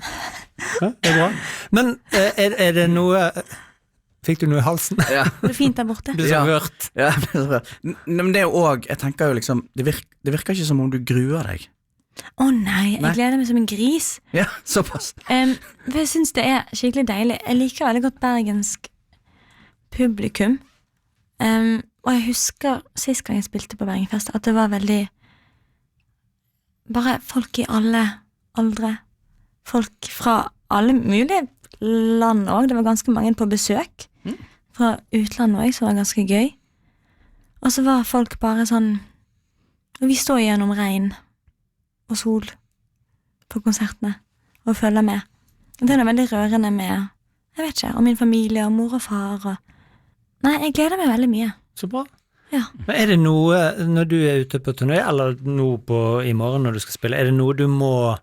Ja, det bra. Men er det noe... Fikk du noe i halsen? Ja. Det fint der borte. Du så hørt. Ja, men det også, jeg tenker jo liksom, det virker ikke som om du gruer deg. Nei, jeg gleder meg som en gris. Ja, såpass. For jeg synes det skikkelig deilig. Jeg liker veldig godt bergensk publikum. Og jeg husker sist gang jeg spilte på Bergenfest, at det var veldig bare folk i alle aldre. Folk fra alle mulige land også. Det var ganske mange på besøk fra utlandet også, som var ganske gøy. Og så var folk bare sånn, og vi står gjennom regn og sol på konsertene og følger med. Og det veldig rørende med, jeg vet ikke, om min familie og mor og far. Nei, jeg gleder meg veldig mye. Så bra. Ja. Men det noe, når du ute på turné, eller nå i morgen når du skal spille, det noe du må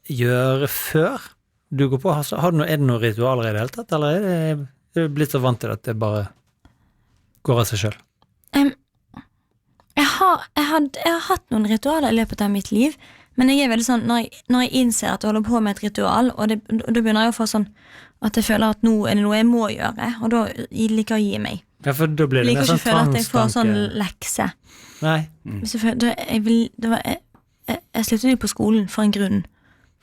gjøre før du går på? Er det noen ritualer i det hele tatt, eller er du blitt så vant til at det bare går av seg selv? Jeg har hatt noen ritualer i løpet av mitt liv, men jeg veldig sånn, når jeg innser at jeg holder på med et ritual, og da begynner jeg å få sånn, at jeg føler at nå det noe jeg må gjøre, og da liker jeg å gi meg. Ja, for da blir det mer sånn tvangstanke. Jeg liker ikke å føle at jeg får sånn lekse. Nei. Jeg sluttet jo på skolen for en grunn,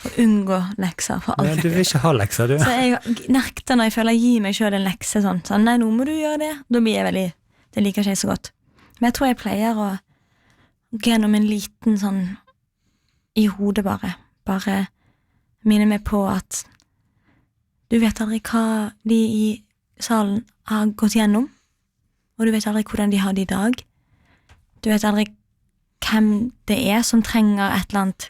for å unngå lekser, for alt. Men du vil ikke ha lekser, du. Så jeg nekter når jeg føler jeg gir meg selv en lekse, sånn, nei, nå må du gjøre det. Da blir jeg veldig, det liker ikke jeg så godt. Men jeg tror jeg pleier å gå gjennom en liten sånn, i hodet bare minne meg på at du vet aldri hva de i salen har gått gjennom, og du vet aldri hvordan de har det i dag. Du vet aldri hvem det som trenger et eller annet,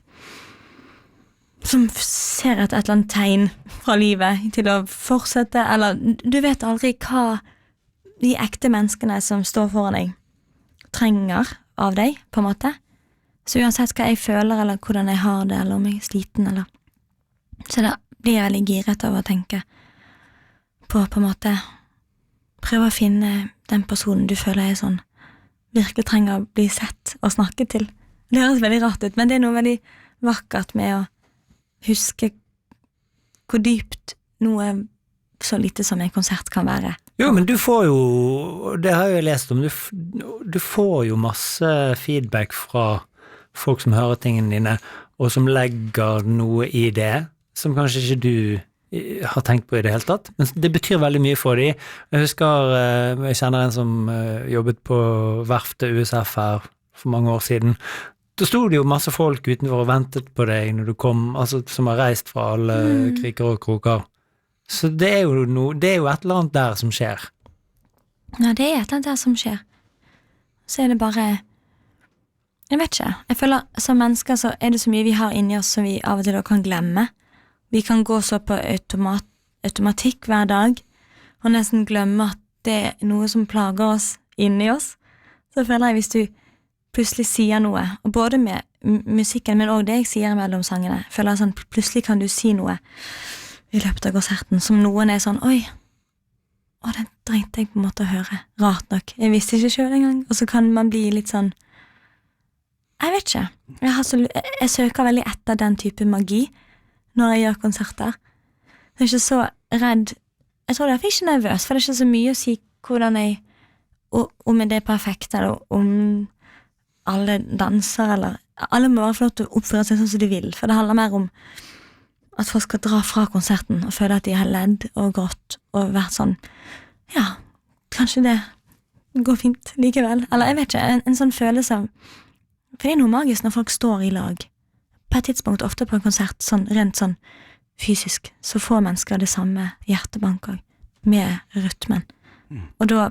som ser et eller annet tegn fra livet til å fortsette, eller du vet aldri hva de ekte menneskene som står foran deg trenger av deg, på en måte. Så uansett hva jeg føler, eller hvordan jeg har det, eller om jeg sliten, eller så da blir jeg veldig giret av å tenke på en måte prøve å finne den personen du føler sånn virkelig trenger å bli sett og snakket til. Det høres veldig rart ut, men det noe veldig vakkert med å huske hvor dypt noe så lite som en konsert kan være. Jo, men du får jo, det har jeg lest om, du får jo masse feedback fra folk som hører tingene dine, og som legger noe i det, som kanskje ikke du har tenkt på i det hele tatt, men det betyr veldig mye for dem. Jeg husker, jeg kjenner en som jobbet på verftet USF her for mange år siden. Da stod det jo masse folk utenfor og ventet på deg når du kom, altså som har reist fra alle kriker og kroker. Så det jo et eller annet der som skjer. Ja, det et eller annet der som skjer. Så det bare, jeg vet ikke, jeg føler som mennesker så det så mye vi har inni oss som vi av og til kan glemme. Vi kan gå så på automatikk hver dag, og nesten glemme at det noe som plager oss inni oss. Så føler jeg hvis du plutselig sier noe, og både med musikken, men også det jeg sier mellom sangene, føler jeg sånn, plutselig kan du si noe i løpet av konserten, som noen sånn, oi, det trengte jeg på en måte å høre, rart nok, jeg visste ikke selv engang, og så kan man bli litt sånn, jeg vet ikke, jeg søker veldig etter den type magi, når jeg gjør konserter. Jeg ikke så redd, jeg tror derfor ikke nervøs, for det ikke så mye å si hvordan jeg, om det perfekt, eller om alle danser, eller alle må være få lov til å oppføre seg sånn som de vil, for det handler mer om at folk skal dra fra konserten og føle at de har ledd og grått og vært sånn, ja, kanskje det går fint likevel, eller jeg vet ikke, en sånn følelse av, for det noe magisk når folk står i lag, på et tidspunkt ofte på en konsert, sånn, rent sånn fysisk, så får mennesker det samme hjertebanker med rytmen, og da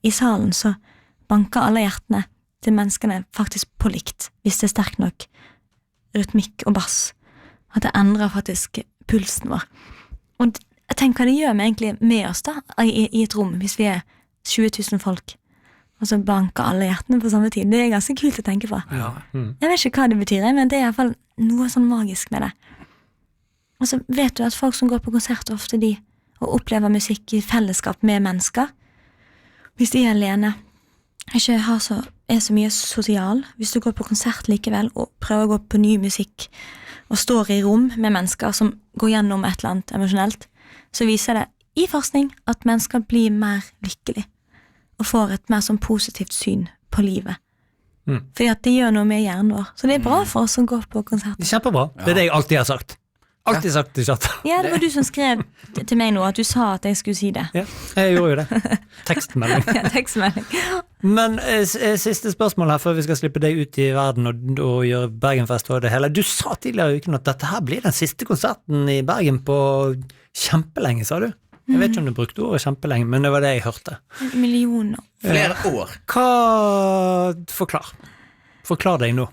i salen så banker alle hjertene til menneskene faktisk på likt, hvis det sterkt nok rytmikk og bass, at det endrer faktisk pulsen vår. Og jeg tenker hva det gjør egentlig med oss da, i et rom, hvis vi 20 000 folk, og så banker alle hjertene på samme tid. Det ganske kult å tenke på. Ja. Jeg vet ikke hva det betyr, men det i hvert fall noe sånn magisk med det. Og så vet du at folk som går på konsert ofte, de og opplever musikk i fellesskap med mennesker. Hvis de er alene, ikke er så mye sosial, hvis du går på konsert likevel og prøver å gå på ny musikk og står i rom med mennesker som går gjennom et eller annet emosjonelt, så viser det i forskning at mennesker blir mer lykkelig og får et mer sånn positivt syn på livet. Fordi at det gjør noe med hjernen vår. Så det er bra for oss som går på konsert. Kjempebra. Det er det jeg alltid har sagt. Alltid sagt til chatten. Ja, det var du som skrev til meg nå, at du sa at jeg skulle si det. Ja, jeg gjorde jo det. Tekstmelding. Ja, tekstmelding. Men siste spørsmål her, før vi skal slippe deg ut i verden og gjøre Bergenfest og det hele. Du sa tidligere i uken at dette her blir den siste konserten i Bergen på kjempelenge, sa du? Jeg vet ikke om du brukte ordet kjempelenge, men det var det jeg hørte. Millioner. Flere år. Forklar deg nå.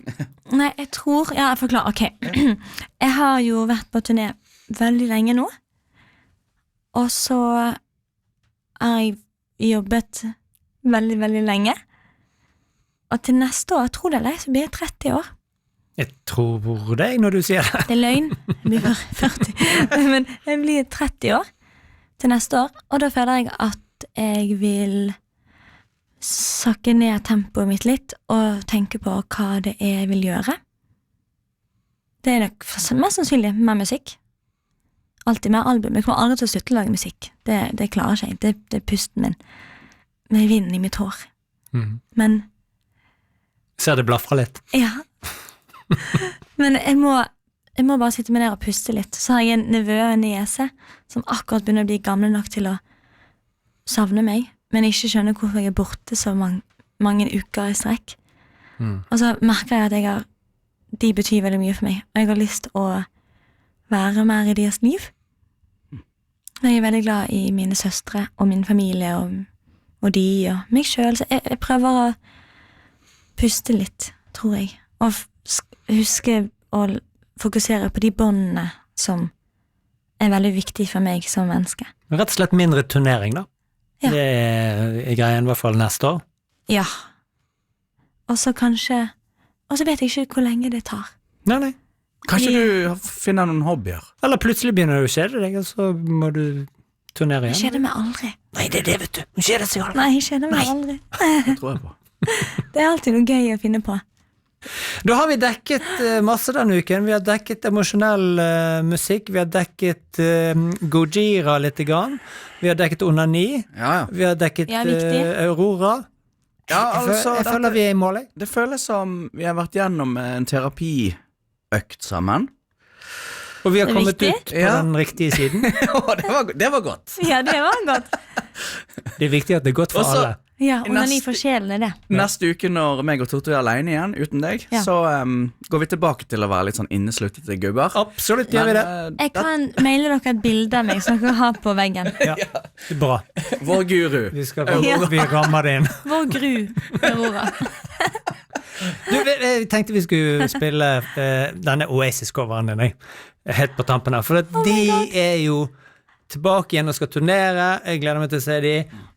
Nei, jeg forklarer, ok. Jeg har jo vært på turné veldig lenge nå, og så har jeg jobbet veldig, veldig lenge, og til neste år, jeg tror det så blir jeg 30 år. Jeg tror deg når du sier det. Det er løgn, jeg blir bare 40, men jeg blir 30 år til neste år, og da føler jeg at jeg vil sakke ned tempoet mitt litt og tenke på hva det jeg vil gjøre. Det er nok mest sannsynlig med musikk. Alltid med album. Jeg kommer aldri til å slutte å lage musikk. Det klarer ikke jeg. Det er pusten min. Med vinden i mitt hår. Men ser det blaffer litt. ja. Men jeg må bare sitte med der og puste litt. Så har jeg en nevø og en niese som akkurat begynner å bli gamle nok til å savne meg, men ikke skjønner hvorfor jeg er borte så mange uker i strekk. Og så merker jeg at de betyr veldig mye for meg, og jeg har lyst å være mer i deres liv. Jeg er veldig glad i mine søstre og min familie og de og meg selv, så jeg prøver å puste litt, tror jeg, og huske å fokusere på de båndene som er veldig viktige for meg som menneske. Rett og slett mindre turnering da. Ja. Det er greien i hvert fall neste år. Ja. Og så vet jeg ikke hvor lenge det tar. Nei. Kanskje du finner noen hobbyer? Eller plutselig begynner du å kjede deg, og så må du turnere Jeg igjen. kjeder meg aldri. Nei, det er det, vet du. Hun kjeder seg aldri. Nei, jeg kjeder meg aldri. Det tror jeg på. Det er alltid noe gøy å finne på. Da har vi dekket masse denne uken. Vi har dekket emosjonell musikk, vi har dekket Gojira litt grann, vi har dekket onani, Ja. vi har dekket Ja, viktig. Aurora. Ja, altså, jeg føler vi er i mål, jeg. Det føles som vi har vært gjennom en terapiøkt sammen. Og vi har Det er kommet viktig. ut på Ja. den riktige siden. Det var godt. Ja, det var godt. Det er viktig at det er godt for Også- alle. Ja, Neste- onani for sjelen er det. Neste uke når meg og Torto er alene igjen, uten deg, Ja. så går vi tilbake til å være litt sånn innesluttede gubber. Absolutt gjør vi det. Jeg kan maile dere et bilde av meg som dere har på veggen. Ja, bra. Vår guru. Vi rammer det inn. Vår gru, Aurora. Du, jeg tenkte vi skulle spille denne Oasis-coveren din, jeg. Helt på tampen her, for at de er jo tilbake igjen og skal turnere. Jeg gleder meg til å se de,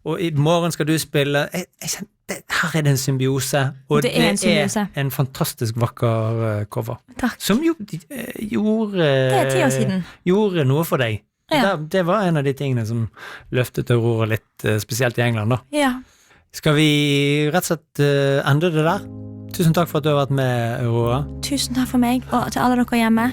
og i morgen skal du spille. Jeg kjenner, her er det en symbiose, og Det er en symbiose. en fantastisk vakker cover. Takk. Som jo gjorde Det er 10 år siden. Gjorde noe for deg. Ja. Det var en av de tingene som løftet Aurora litt, spesielt i England da. Ja. Skal vi rett og slett endre det der? Tusen takk for at du har vært med, Aurora. Tusen takk for meg, og til alle dere hjemme.